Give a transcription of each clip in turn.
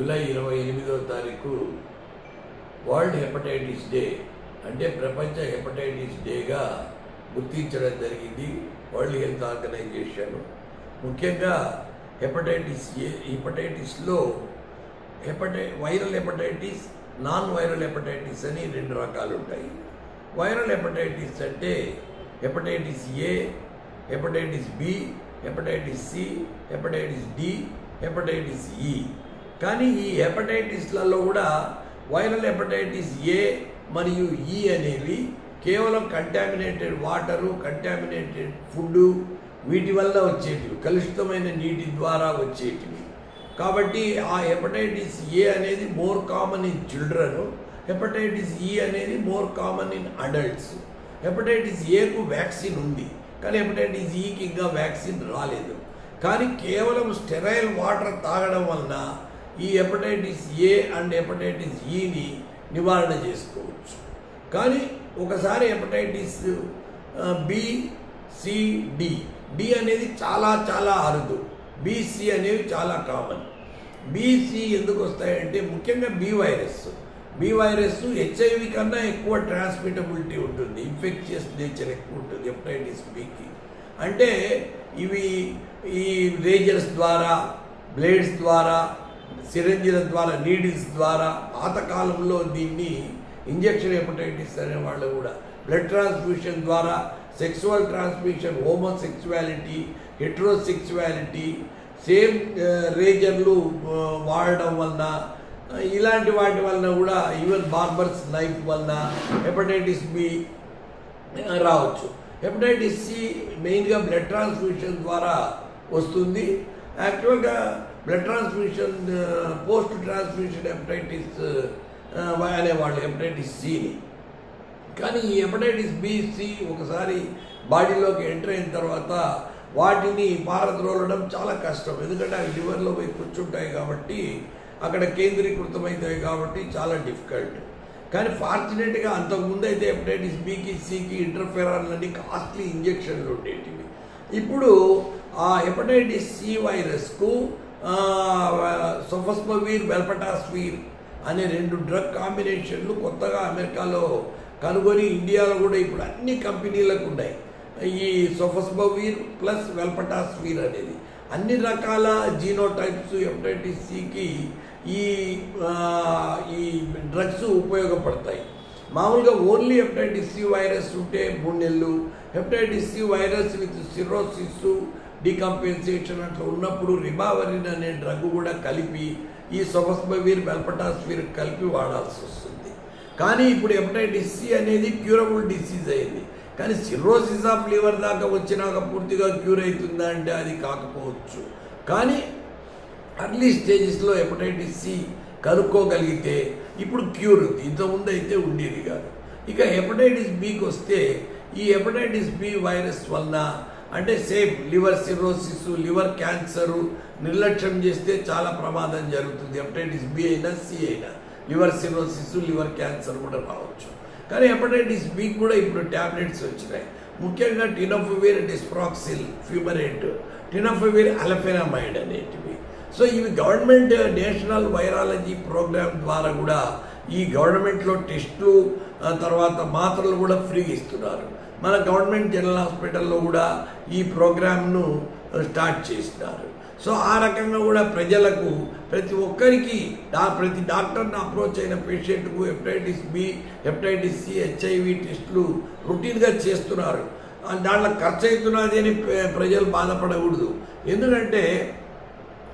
July 28వ తారీఖు world hepatitis day అంటే ప్రపంచ హెపటైటిస్ డేగా గుర్తించడం జరిగింది వరల్డ్ హెల్త్ ఆర్గనైజేషన్. ముఖ్యంగా హెపటైటిస్లో viral hepatitis, non viral hepatitis అని రెండు రకాలు ఉంటాయి. వైరల్ హెపటైటిస్ అంటే hepatitis A, hepatitis B, hepatitis C, hepatitis D, hepatitis E. కానీ ఈ హెపటైటిస్లలో కూడా వైరల్ హెపటైటిస్ ఏ మరియు ఈ అనేవి కేవలం కంటామినేటెడ్ వాటరు, కంటామినేటెడ్ ఫుడ్ వీటి వల్ల వచ్చేటివి, కలుషితమైన నీటి ద్వారా వచ్చేటివి. కాబట్టి ఆ హెపటైటిస్ ఏ అనేది more common in children, hepatitis E అనేది more common in adults. Hepatitis ఏకు వ్యాక్సిన్ ఉంది, కానీ హెపటైటిస్ ఈకి ఇంకా వ్యాక్సిన్ రాలేదు. కానీ కేవలం స్టెరైల్ వాటర్ తాగడం వలన ఈ హెపటైటిస్ ఏ అండ్ హెపటైటిస్ ఈని నివారణ చేసుకోవచ్చు. కానీ ఒకసారి hepatitis B, C, D, D అనేది చాలా చాలా అరుదు, బిసి అనేవి చాలా కామన్. బిసి ఎందుకు వస్తాయంటే ముఖ్యంగా బి వైరస్ హెచ్ఐవి కన్నా ఎక్కువ ట్రాన్స్మిటబిలిటీ ఉంటుంది, ఇన్ఫెక్షియస్ నేచర్ ఎక్కువ ఉంటుంది హెపటైటిస్ బికి. అంటే ఇవి ఈ రేజర్స్ ద్వారా, బ్లేడ్స్ ద్వారా, సిరంజిల ద్వారా, నీడిల్స్ ద్వారా, పాతకాలంలో దీన్ని ఇంజెక్షన్ హెపటైటిస్ అనేవాళ్ళు కూడా, బ్లడ్ ట్రాన్స్ఫ్యూషన్ ద్వారా, సెక్సువల్ ట్రాన్స్మిషన్, హోమోసెక్సువాలిటీ, హెట్రోసెక్సువాలిటీ, సేమ్ రేజర్లు వాడడం వలన, ఇలాంటి వాటి వలన కూడా, ఈవెన్ బార్బర్స్ నైఫ్ వలన హెపటైటిస్ బి రావచ్చు. హెపటైటిస్ సి మెయిన్గా బ్లడ్ ట్రాన్స్ఫ్యూషన్ ద్వారా వస్తుంది. యాక్చువల్గా blood transfusion, post transfusion hepatitis అనేవాళ్ళు హెపటైటిస్ సిని. కానీ ఈ హెపటైటిస్ బి, సి ఒకసారి బాడీలోకి ఎంటర్ అయిన తర్వాత వాటిని పారద్రోలడం చాలా కష్టం. ఎందుకంటే అవి లివర్లో పోయి కూర్చుంటాయి కాబట్టి, అక్కడ కేంద్రీకృతమవుతాయి కాబట్టి చాలా డిఫికల్ట్. కానీ ఫార్చునేట్గా అంతకుముందు అయితే హెపటైటిస్ బికి, సికి ఇంటర్ఫెరాన్లని కాస్ట్లీ ఇంజెక్షన్లు ఉండేటివి. ఇప్పుడు ఆ హెపటైటిస్ సి వైరస్కు సోఫోస్పవిర్, వెల్పటాస్విర్ అనే రెండు డ్రగ్ కాంబినేషన్లు కొత్తగా అమెరికాలో కనుగొని ఇండియాలో కూడా ఇప్పుడు అన్ని కంపెనీలకు ఉన్నాయి. ఈ సోఫోస్పవిర్ ప్లస్ వెల్పటాస్విర్ అనేది అన్ని రకాల జీనోటైప్స్ హెపటైటిస్ సికి ఈ డ్రగ్స్ ఉపయోగపడతాయి. మామూలుగా ఓన్లీ హెపటైటిస్ సి వైరస్ ఉంటే 3 నెలలు, hepatitis C virus with cirrhosis, decompensation అట్లా ఉన్నప్పుడు రిబావరిన్ అనే డ్రగ్ కూడా కలిపి ఈ సోఫోస్పవిర్, వెల్పటాస్విర్ కలిపి వాడాల్సి వస్తుంది. కానీ ఇప్పుడు హెపటైటిస్ సి అనేది క్యూరబుల్ డిసీజ్ అయింది. కానీ సిరోసిస్ ఆఫ్ లివర్ దాకా వచ్చినాక పూర్తిగా క్యూర్ అవుతుందా అంటే అది కాకపోవచ్చు. కానీ అర్లీ స్టేజెస్లో హెపటైటిస్ సి కనుక్కోగలిగితే ఇప్పుడు క్యూర్ ఉంది, ఇంతకుముందు అయితే ఉండేది కాదు. ఇక హెపటైటిస్ బికి వస్తే ఈ హెపటైటిస్ బి వైరస్ వలన అంటే same liver cirrhosis, liver cancer నిర్లక్ష్యం చేస్తే చాలా ప్రమాదం జరుగుతుంది. హెపటైటిస్ బి అయినా, సి అయినా లివర్ సిరోసిస్, లివర్ క్యాన్సర్ కూడా రావచ్చు. కానీ హెపటైటిస్ బి కూడా ఇప్పుడు ట్యాబ్లెట్స్ వచ్చినాయి. ముఖ్యంగా టినోఫవిర్, డిస్ప్రాక్సిల్, ఫ్యూమరేట్, టినోఫవిర్, అలఫెనమైడ్ అనేటివి. సో ఇవి గవర్నమెంట్ నేషనల్ వైరాలజీ ప్రోగ్రామ్ ద్వారా కూడా ఈ గవర్నమెంట్లో టెస్టులు, తర్వాత మాత్రలు కూడా ఫ్రీగా ఇస్తున్నారు. మన గవర్నమెంట్ జనరల్ హాస్పిటల్లో కూడా ఈ ప్రోగ్రామ్ను స్టార్ట్ చేసినారు. సో ఆ రకంగా కూడా ప్రజలకు, ప్రతి ఒక్కరికి, ప్రతి డాక్టర్ని అప్రోచ్ అయిన పేషెంట్కు hepatitis B, hepatitis C, HIV టెస్టులు రొటీన్గా చేస్తున్నారు. దాంట్లో ఖర్చు అవుతున్నది అని ప్రజలు బాధపడకూడదు. ఎందుకంటే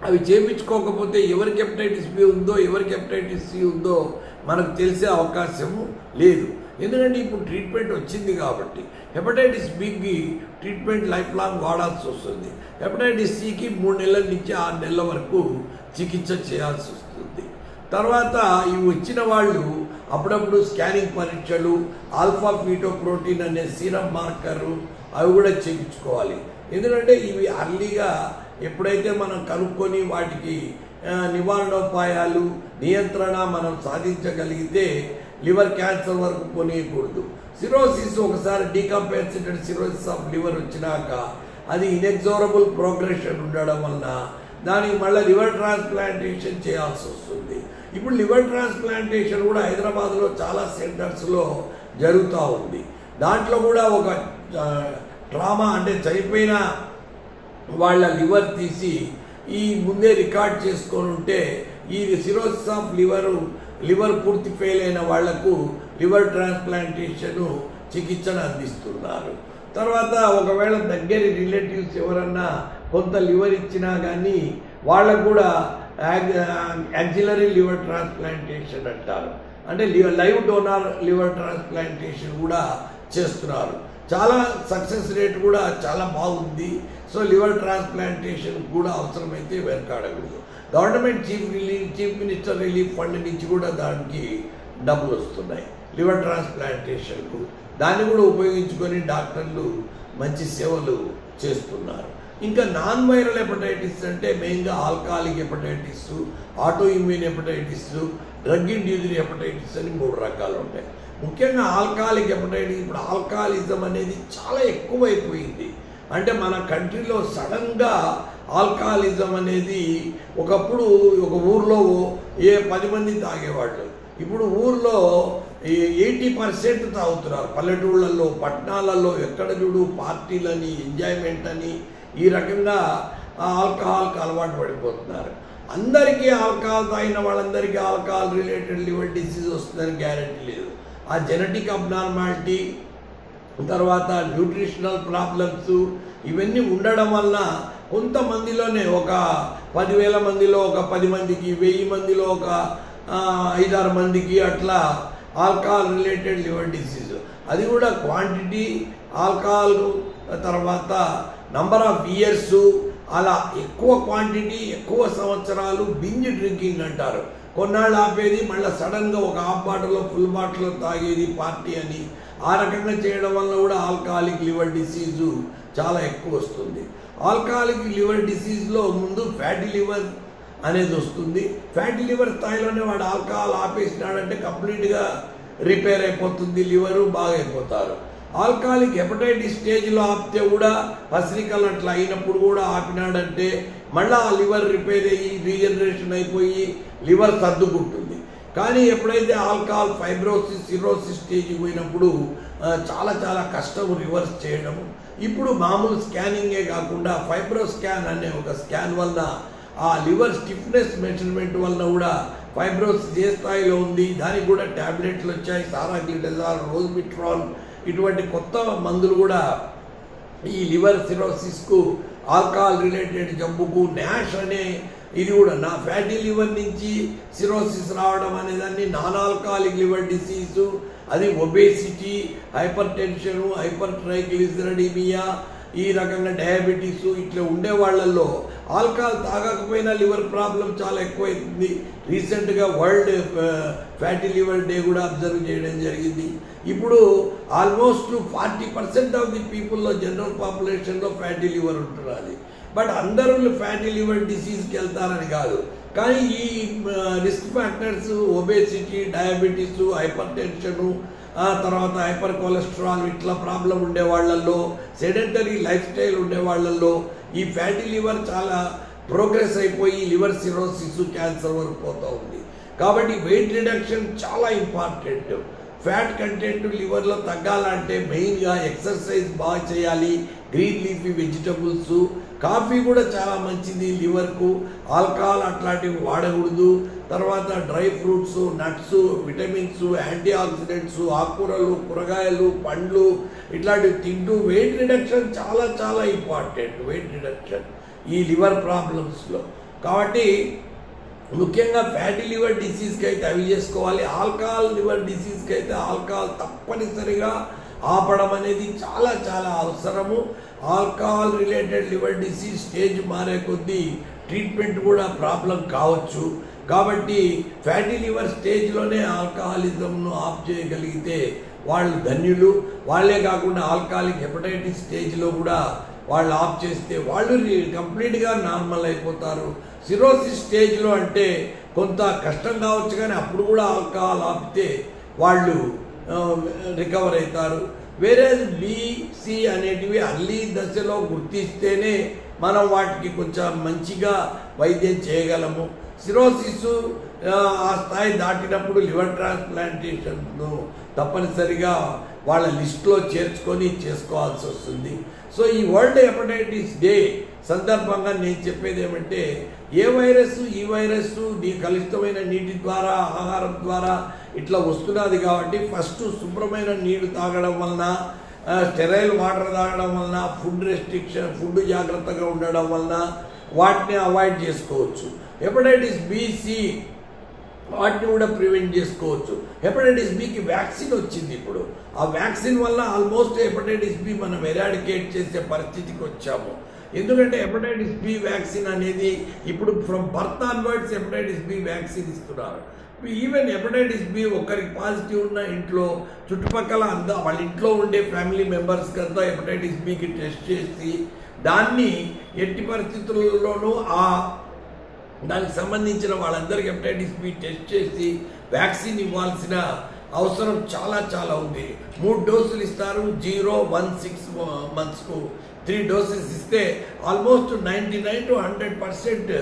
అవి చేయించుకోకపోతే ఎవరికి హెపటైటిస్ బి ఉందో, ఎవరికి హెపటైటిస్ సి ఉందో మనకు తెలిసే అవకాశము లేదు. ఎందుకంటే ఇప్పుడు ట్రీట్మెంట్ వచ్చింది కాబట్టి. హెపటైటిస్ బికి ట్రీట్మెంట్ లైఫ్ లాంగ్ వాడాల్సి వస్తుంది. హెపటైటిస్ సికి 3 నెలల నుంచి 6 నెలల వరకు చికిత్స చేయాల్సి వస్తుంది. తర్వాత ఇవి వచ్చిన వాళ్ళు అప్పుడప్పుడు స్కానింగ్ పరీక్షలు, ఆల్ఫా ఫీటోప్రోటీన్ అనే సీరం మార్కరు అవి కూడా చేయించుకోవాలి. ఎందుకంటే ఇవి అర్లీగా ఎప్పుడైతే మనం కనుక్కొని వాటికి నివారణోపాయాలు, నియంత్రణ మనం సాధించగలిగితే లివర్ క్యాన్సర్ వరకు పోనీయకూడదు. సిరోసిస్ ఒకసారి డీకంపెన్సేటెడ్ సిరోసిస్ ఆఫ్ లివర్ వచ్చినాక అది ఇన్ఎగ్జోరబుల్ ప్రోగ్రెషన్ ఉండడం వలన దానికి మళ్ళీ లివర్ ట్రాన్స్ప్లాంటేషన్ చేయాల్సి వస్తుంది. ఇప్పుడు లివర్ ట్రాన్స్ప్లాంటేషన్ కూడా హైదరాబాద్లో చాలా సెంటర్స్లో జరుగుతూ ఉంది. దాంట్లో కూడా ఒక ట్రామా అంటే చనిపోయిన వాళ్ళ లివర్ తీసి ఈ ముందే రికార్డ్ చేసుకొని ఉంటే ఈ సిరోసిస్ ఆఫ్ లివర్ పూర్తి ఫెయిల్ అయిన వాళ్లకు లివర్ ట్రాన్స్ప్లాంటేషన్ చికిత్సను అందిస్తున్నారు. తర్వాత ఒకవేళ దగ్గరి రిలేటివ్స్ ఎవరన్నా కొంత లివర్ ఇచ్చినా కానీ వాళ్ళకు కూడా యాక్సిలరీ లివర్ ట్రాన్స్ప్లాంటేషన్ అంటారు. అంటే లైవ్ డోనార్ లివర్ ట్రాన్స్ప్లాంటేషన్ కూడా చేస్తున్నారు. చాలా సక్సెస్ రేట్ కూడా చాలా బాగుంది. సో లివర్ ట్రాన్స్ప్లాంటేషన్ కూడా అవసరమైతే వెనకాడకూడదు. Government chief minister relief fund నుంచి కూడా దానికి డబ్బులు వస్తున్నాయి లివర్ ట్రాన్స్ప్లాంటేషన్కు. దాన్ని కూడా ఉపయోగించుకొని డాక్టర్లు మంచి సేవలు చేస్తున్నారు. ఇంకా నాన్ వైరల్ హెపటైటిస్ అంటే మెయిన్గా alcoholic hepatitis, auto immune hepatitis, drug induced hepatitis అని 3 రకాలు ఉంటాయి. ముఖ్యంగా ఆల్కహాలిక్ హెపటైటిస్, ఇప్పుడు ఆల్కహాలిజం అనేది చాలా ఎక్కువైపోయింది. అంటే మన కంట్రీలో సడన్గా ఆల్కహాలిజం అనేది ఒకప్పుడు ఒక ఊర్లో 10 మంది తాగేవాళ్ళు, ఇప్పుడు ఊర్లో 80% తాగుతున్నారు. పల్లెటూళ్ళల్లో, పట్టణాలలో ఎక్కడ చూడు పార్టీలని, ఎంజాయ్మెంట్ అని ఈ రకంగా ఆల్కహాల్కి అలవాటు పడిపోతున్నారు. అందరికీ ఆల్కహాల్ తాగిన వాళ్ళందరికీ ఆల్కహాల్ రిలేటెడ్ లివర్ డిసీజ్ వస్తుందని గ్యారెంటీ లేదు. ఆ జెనెటిక్ అబ్నార్మాలిటీ, తర్వాత న్యూట్రిషనల్ ప్రాబ్లమ్స్ ఇవన్నీ ఉండడం వల్ల కొంతమందిలోనే ఒక 10,000 మందిలో ఒక 10 మందికి, 1000 మందిలో ఒక 5-6 మందికి అట్లా ఆల్కహాల్ రిలేటెడ్ లివర్ డిసీజ్. అది కూడా క్వాంటిటీ, ఆల్కహాల్ తర్వాత నంబర్ ఆఫ్ ఇయర్స్, అలా ఎక్కువ క్వాంటిటీ, ఎక్కువ సంవత్సరాలు బింజ్ డ్రింకింగ్ అంటారు. కొన్నాళ్ళు ఆపేది, మళ్ళీ సడన్గా ఒక హాఫ్ బాటిల్లో ఫుల్ బాటిల్లో తాగేది పార్టీ అని. ఆ రకంగా చేయడం వల్ల కూడా ఆల్కహాలిక్ లివర్ డిసీజు చాలా ఎక్కువ వస్తుంది. ఆల్కహాలిక్ లివర్ డిసీజ్లో ముందు ఫ్యాటీ లివర్ అనేది వస్తుంది. ఫ్యాటీ లివర్ స్థాయిలోనే వాడు ఆల్కహాల్ ఆపేసినాడంటే కంప్లీట్గా రిపేర్ అయిపోతుంది, లివరు బాగా అయిపోతారు. ఆల్కహాలిక్ హెపటైటిస్ స్టేజ్లో ఆపితే కూడా పసిరికలు అట్లా అయినప్పుడు కూడా ఆపినాడంటే మళ్ళీ ఆ లివర్ రిపేర్ అయ్యి రీజనరేషన్ అయిపోయి లివర్ సర్దుకుంటుంది. కానీ ఎప్పుడైతే ఆల్కహాల్ ఫైబ్రోసిస్, సిరోసిస్ స్టేజ్కి పోయినప్పుడు చాలా చాలా కష్టం రివర్స్ చేయడం. ఇప్పుడు మామూలు స్కానింగే కాకుండా ఫైబ్రో స్కాన్ అనే ఒక స్కాన్ వల్ల ఆ లివర్ స్టిఫ్నెస్ మెజర్మెంట్ వల్ల కూడా ఫైబ్రోసిస్ ఏ స్థాయిలో ఉంది, దానికి కూడా ట్యాబ్లెట్లు వచ్చాయి. సారాగ్లిటజాల్, రోజ్మిట్రాల్ ఇటువంటి కొత్త మందులు కూడా ఈ లివర్ సిరోసిస్కు, ఆల్కహాల్ రిలేటెడ్ జబ్బుకు, నాష్ అనే ఇది కూడా నా ఫ్యాటీ లివర్ నుంచి సిరోసిస్ రావడం అనేదాన్ని నాన్ ఆల్కహాలిక్ లివర్ డిసీజు, అది ఒబేసిటీ, హైపర్ టెన్షన్, హైపర్ ట్రైగ్లిసరైడీమియా, ఈ రకంగా డయాబెటీస్ ఇట్లా ఉండే వాళ్ళల్లో ఆల్కహాల్ తాగకపోయినా లివర్ ప్రాబ్లం చాలా ఎక్కువైతుంది. రీసెంట్గా వరల్డ్ ఫ్యాటీ లివర్ డే కూడా అబ్జర్వ్ చేయడం జరిగింది. ఇప్పుడు ఆల్మోస్ట్ 40% ఆఫ్ ది పీపుల్లో, జనరల్ పాపులేషన్లో ఫ్యాటీ లివర్ ఉంటున్నది. బట్ అందరూ ఫ్యాటీ లివర్ డిసీజ్కి వెళ్తారని కాదు, కానీ ఈ risk factors obesity, diabetes, hypertension, తర్వాత హైపర్ కొలెస్ట్రాల్ ఇట్లా ప్రాబ్లం ఉండే వాళ్ళల్లో, సెడెంటరీ లైఫ్ స్టైల్ ఉండే వాళ్ళల్లో ఈ ఫ్యాటీ లివర్ చాలా ప్రోగ్రెస్ అయిపోయి లివర్ సిరోసిస్, క్యాన్సర్ వరకు పోతూ ఉంది. కాబట్టి వెయిట్ రిడక్షన్ చాలా ఇంపార్టెంట్. ఫ్యాట్ కంటెంట్ లివర్లో తగ్గాలంటే మెయిన్గా ఎక్సర్సైజ్ బాగా చేయాలి, గ్రీన్ లీఫీ వెజిటబుల్స్, కాఫీ కూడా చాలా మంచిది లివర్కు. ఆల్కహాల్ అట్లాంటివి వాడకూడదు. తర్వాత dry fruits, nuts, vitamins, antioxidants, ఆకుకూరలు, కూరగాయలు, పండ్లు ఇట్లాంటివి తింటూ వెయిట్ రిడక్షన్ చాలా చాలా ఇంపార్టెంట్. వెయిట్ రిడక్షన్ ఈ లివర్ ప్రాబ్లమ్స్లో. కాబట్టి ముఖ్యంగా ఫ్యాటీ లివర్ డిసీజ్కి అయితే అవి చేసుకోవాలి. ఆల్కహాల్ లివర్ డిసీజ్కి అయితే ఆల్కహాల్ తప్పనిసరిగా ఆపడం అనేది చాలా చాలా అవసరము. Alcohol related liver disease stage మారే కొద్దీ ట్రీట్మెంట్ కూడా ప్రాబ్లం కావచ్చు. కాబట్టి ఫ్యాటీ లివర్ స్టేజ్లోనే ఆల్కహాలిజంను ఆఫ్ చేయగలిగితే వాళ్ళు ధన్యులు. వాళ్ళే కాకుండా ఆల్కహాలిక్ హెపటైటిస్ స్టేజ్లో కూడా వాళ్ళు ఆఫ్ చేస్తే వాళ్ళు కంప్లీట్గా నార్మల్ అయిపోతారు. సిరోసిస్ స్టేజ్లో అంటే కొంత కష్టం కావచ్చు, కానీ అప్పుడు కూడా ఆల్కహాల్ ఆపితే వాళ్ళు రికవర్ అవుతారు. వేరే బి, సి అనేటివి అర్లీ దశలో గుర్తిస్తేనే మనం వాటికి కొంచెం మంచిగా వైద్యం చేయగలము. సిరోసిస్ ఆ స్థాయి దాటినప్పుడు లివర్ ట్రాన్స్ప్లాంటేషన్ను తప్పనిసరిగా వాళ్ళ లిస్టులో చేర్చుకొని చేసుకోవాల్సి వస్తుంది. సో ఈ వరల్డ్ హెపటైటిస్ డే సందర్భంగా నేను చెప్పేది ఏమంటే, ఈ వైరస్ కలుషితమైన నీటి ద్వారా, ఆహారం ద్వారా ఇట్లా వస్తున్నది కాబట్టి ఫస్ట్ శుభ్రమైన నీరు తాగడం వలన, స్టెరైల్ వాటర్ తాగడం వలన, ఫుడ్ జాగ్రత్తగా ఉండడం వలన వాటిని అవాయిడ్ చేసుకోవచ్చు. హెపటైటిస్ బి, సి వాటిని కూడా ప్రివెంట్ చేసుకోవచ్చు. హెపటైటిస్ బికి వ్యాక్సిన్ వచ్చింది. ఇప్పుడు ఆ వ్యాక్సిన్ వల్ల ఆల్మోస్ట్ హెపటైటిస్ బి మనం ఎరాడికేట్ చేసే పరిస్థితికి వచ్చాము. ఎందుకంటే హెపటైటిస్ బి వ్యాక్సిన్ అనేది ఇప్పుడు from birth onwards hepatitis B vaccine ఇస్తున్నారు. ఈవెన్ హెపటైటిస్ బి ఒకరికి పాజిటివ్ ఉన్న ఇంట్లో చుట్టుపక్కల అంతా వాళ్ళ ఇంట్లో ఉండే ఫ్యామిలీ మెంబర్స్కి అంతా హెపటైటిస్ బికి టెస్ట్ చేసి దాన్ని ఎట్టి పరిస్థితుల్లోనూ దానికి సంబంధించిన వాళ్ళందరికీ హెపటైటిస్ బి టెస్ట్ చేసి వ్యాక్సిన్ ఇవ్వాల్సిన అవసరం చాలా ఉంది. 3 డోసులు ఇస్తారు. 0, 1, 6 monthsకు 3 డోసెస్ ఇస్తే ఆల్మోస్ట్ 99 to 100%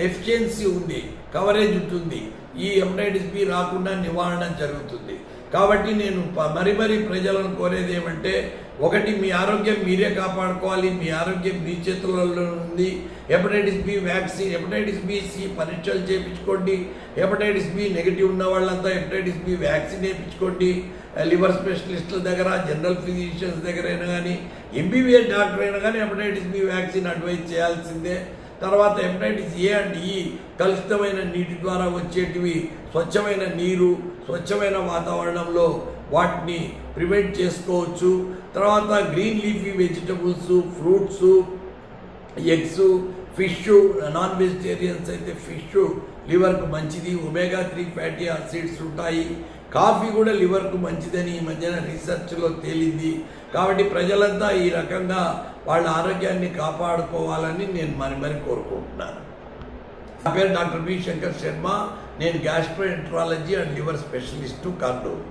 ఎఫిషియన్సీ ఉంది, కవరేజ్ ఉంటుంది. ఈ హెపటైటిస్ బి రాకుండా నివారణ జరుగుతుంది. కాబట్టి నేను మరీ ప్రజలను కోరేది ఏమంటే, ఒకటి, మీ ఆరోగ్యం మీరే కాపాడుకోవాలి. మీ ఆరోగ్యం మీ చేతులలో ఉంది. Hepatitis B vaccine, hepatitis B, C పరీక్షలు చేయించుకోండి. హెపటైటిస్ బి నెగిటివ్ ఉన్న వాళ్ళంతా హెపటైటిస్ బి వ్యాక్సిన్ వేయించుకోండి. లివర్ స్పెషలిస్టుల దగ్గర, జనరల్ ఫిజిషియన్స్ దగ్గర అయినా కానీ, ఎంబీబీఎస్ డాక్టర్ అయినా కానీ హెపటైటిస్ బి వ్యాక్సిన్ అడ్వైజ్ చేయాల్సిందే. తర్వాత హెపటైటిస్ ఏ అండ్ ఈ కలుషితమైన నీటి ద్వారా వచ్చేటివి స్వచ్ఛమైన నీరు, స్వచ్ఛమైన వాతావరణంలో వాటిని ప్రివెంట్ చేసుకోవచ్చు. తర్వాత green leafy vegetables, fruits, eggs, fish, non vegetarians అయితే ఫిష్ లివర్కు మంచిది. ఒమేగా 3 ఫ్యాటీ యాసిడ్స్ ఉంటాయి. కాఫీ కూడా లివర్కు మంచిదని ఈ మధ్యన రీసెర్చ్లో తేలింది. కాబట్టి ప్రజలంతా ఈ రకంగా వాళ్ళ ఆరోగ్యాన్ని కాపాడుకోవాలని నేను మరి కోరుకుంటున్నాను. నా పేరు డాక్టర్ బి శంకర్ శర్మ. నేను gastroenterology and liver specialist, Kurnool.